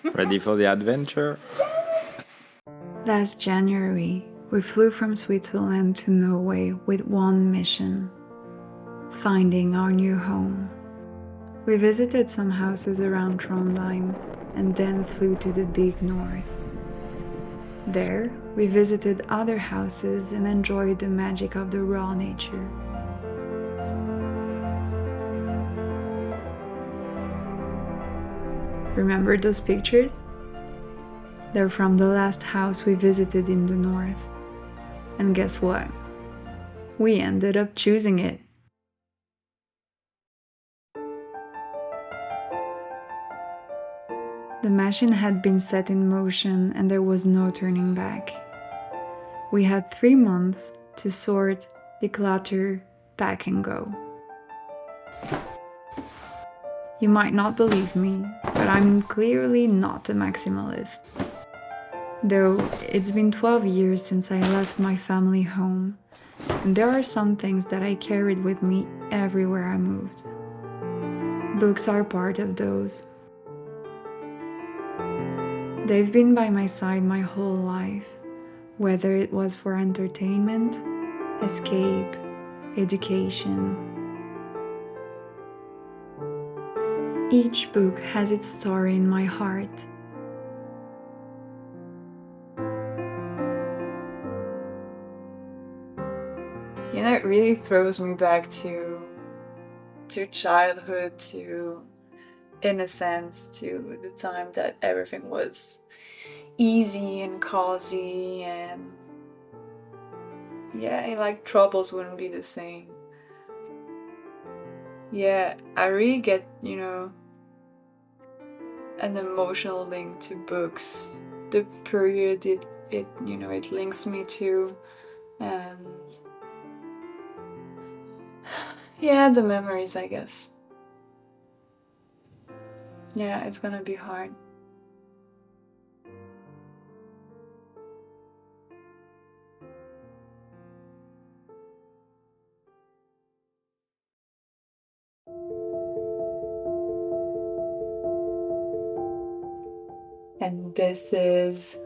Ready for the adventure? Last January, we flew from Switzerland to Norway with one mission: finding our new home. We visited some houses around Trondheim and then flew to the big north. There, we visited other houses and enjoyed the magic of the raw nature. Remember those pictures? They're from the last house we visited in the north. And guess what? We ended up choosing it. The machine had been set in motion and there was no turning back. We had 3 months to sort, declutter, pack and go. You might not believe me, but I'm clearly not a maximalist. Though it's been 12 years since I left my family home, and there are some things that I carried with me everywhere I moved. Books are part of those. They've been by my side my whole life, whether it was for entertainment, escape, education. Each book has its story in my heart. You know, it really throws me back to childhood, to innocence, to the time that everything was easy and cozy, and yeah, like troubles wouldn't be the same. Yeah, I really get, an emotional link to books. The period it links me to, and yeah, the memories, I guess. Yeah, it's gonna be hard. And this is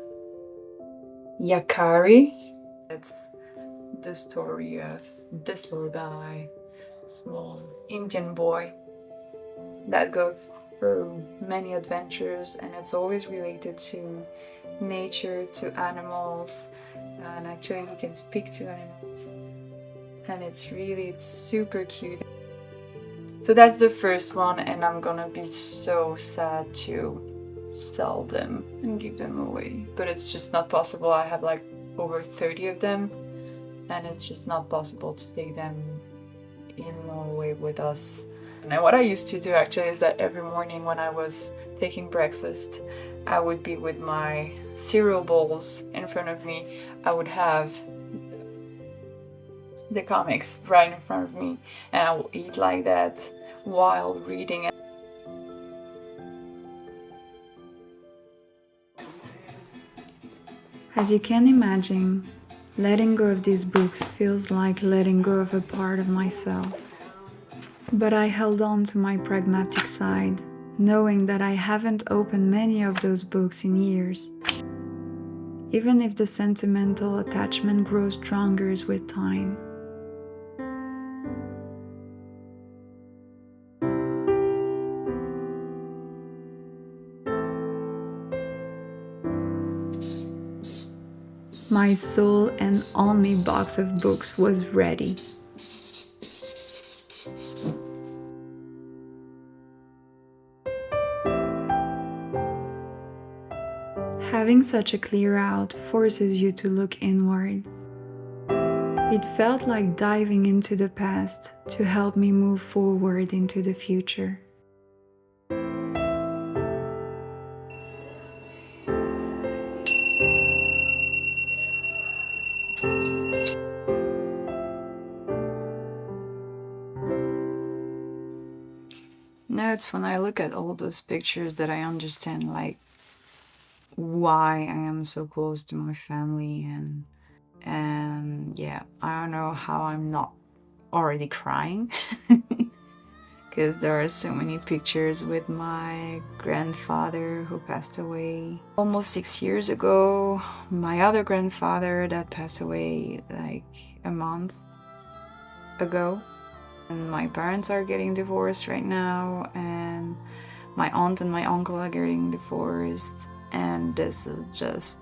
Yakari. It's the story of this little guy, small Indian boy, that goes through many adventures, and it's always related to nature, to animals, and actually he can speak to animals, and it's super cute. So that's the first one, and I'm gonna be so sad to sell them and give them away, but it's just not possible. I have like over 30 of them, and it's just not possible to take them in Norway with us. And what I used to do actually is that every morning when I was taking breakfast, I would be with my cereal bowls in front of me. I would have the comics right in front of me, and I would eat like that while reading. As you can imagine, letting go of these books feels like letting go of a part of myself. But I held on to my pragmatic side, knowing that I haven't opened many of those books in years. Even if the sentimental attachment grows stronger with time. My sole and only box of books was ready. Having such a clear out forces you to look inward. It felt like diving into the past to help me move forward into the future. Now it's when I look at all those pictures that I understand like why I am so close to my family, and yeah, I don't know how I'm not already crying. because there are so many pictures with my grandfather who passed away almost 6 years ago, my other grandfather that passed away like a month ago, and my parents are getting divorced right now, and my aunt and my uncle are getting divorced, and this is just,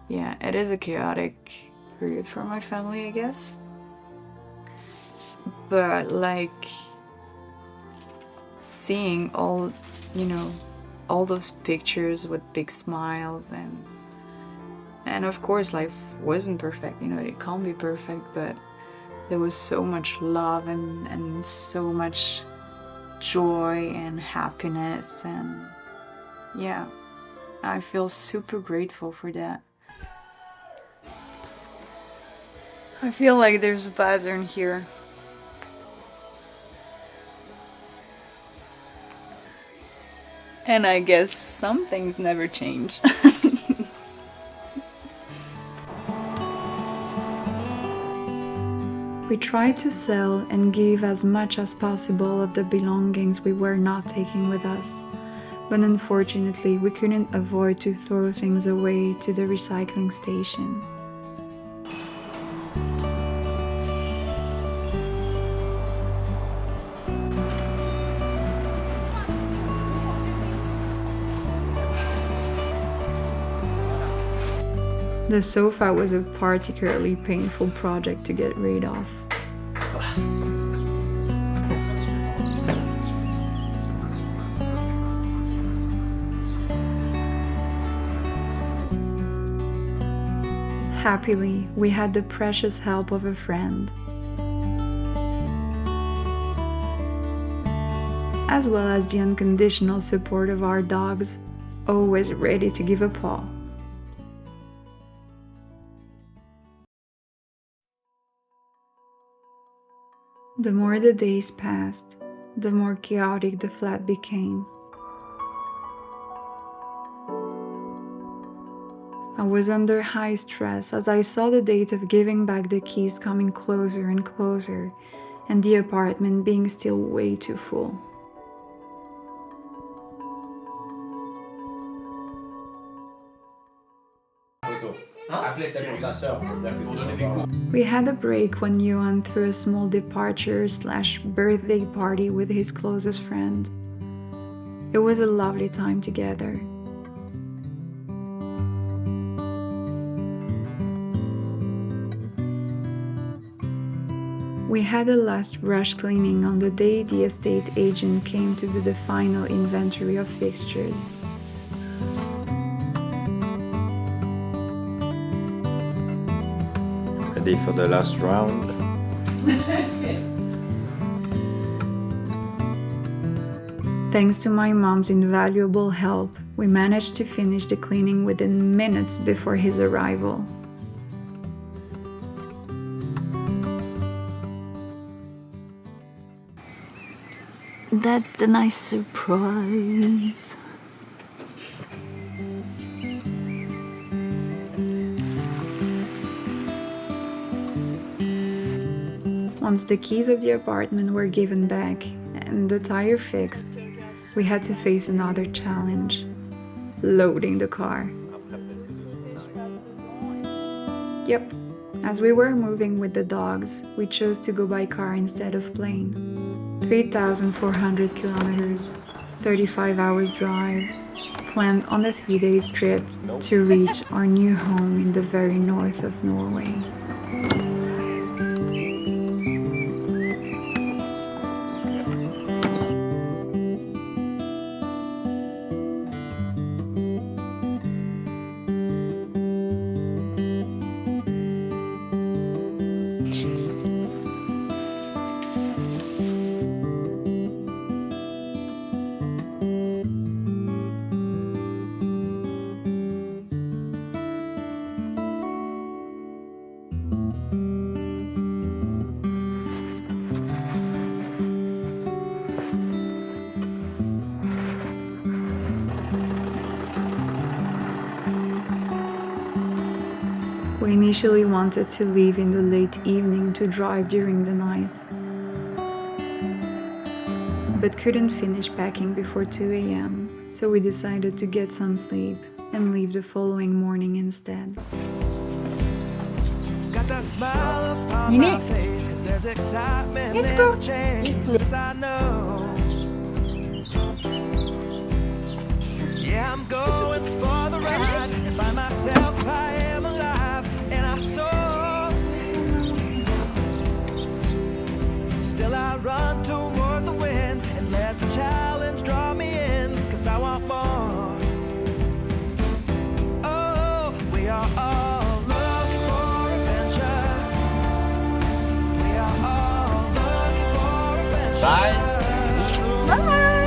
yeah, it is a chaotic period for my family, I guess. But like seeing all, you know, all those pictures with big smiles, and of course life wasn't perfect, you know, it can't be perfect, but there was so much love and so much joy and happiness, and yeah, I feel super grateful for that. I feel like there's a pattern here. And I guess some things never change. We tried to sell and give as much as possible of the belongings we were not taking with us, but unfortunately we couldn't avoid to throw things away to the recycling station. The sofa was a particularly painful project to get rid of. Happily, we had the precious help of a friend, as well as the unconditional support of our dogs, always ready to give a paw. The more the days passed, the more chaotic the flat became. I was under high stress as I saw the date of giving back the keys coming closer and closer, and the apartment being still way too full. We had a break when Yoann threw a small departure/birthday party with his closest friend. It was a lovely time together. We had a last rush cleaning on the day the estate agent came to do the final inventory of fixtures. Ready for the last round? Thanks to my mom's invaluable help, we managed to finish the cleaning within minutes before his arrival. That's the nice surprise. Once the keys of the apartment were given back and the tire fixed, we had to face another challenge: loading the car. Yep, as we were moving with the dogs, we chose to go by car instead of plane. 3,400 kilometers, 35 hours drive, planned on a 3-day trip to reach our new home in the very north of Norway. We initially wanted to leave in the late evening to drive during the night. but couldn't finish packing before 2 a.m., so we decided to get some sleep and leave the following morning instead. Got that smile upon Ini. my face, 'cause there's excitement Let's in go. the change. This I know. Yeah, I'm going for the ride to find myself. I am alive and I soar. Still I run towards the wind and let the challenge draw me in, 'cause I want more. Oh, we are all looking for adventure. We are all looking for adventure. Bye.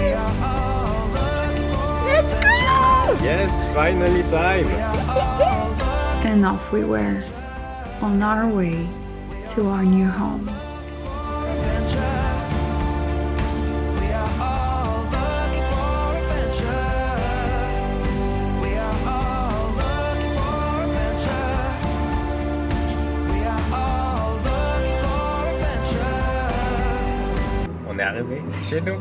We are all looking for Let's go! Yes, finally time. And off we were, on our way to our new home. adventure. We are all looking for adventure. We are all looking for adventure. We are all looking for adventure. On est arrivé chez nous.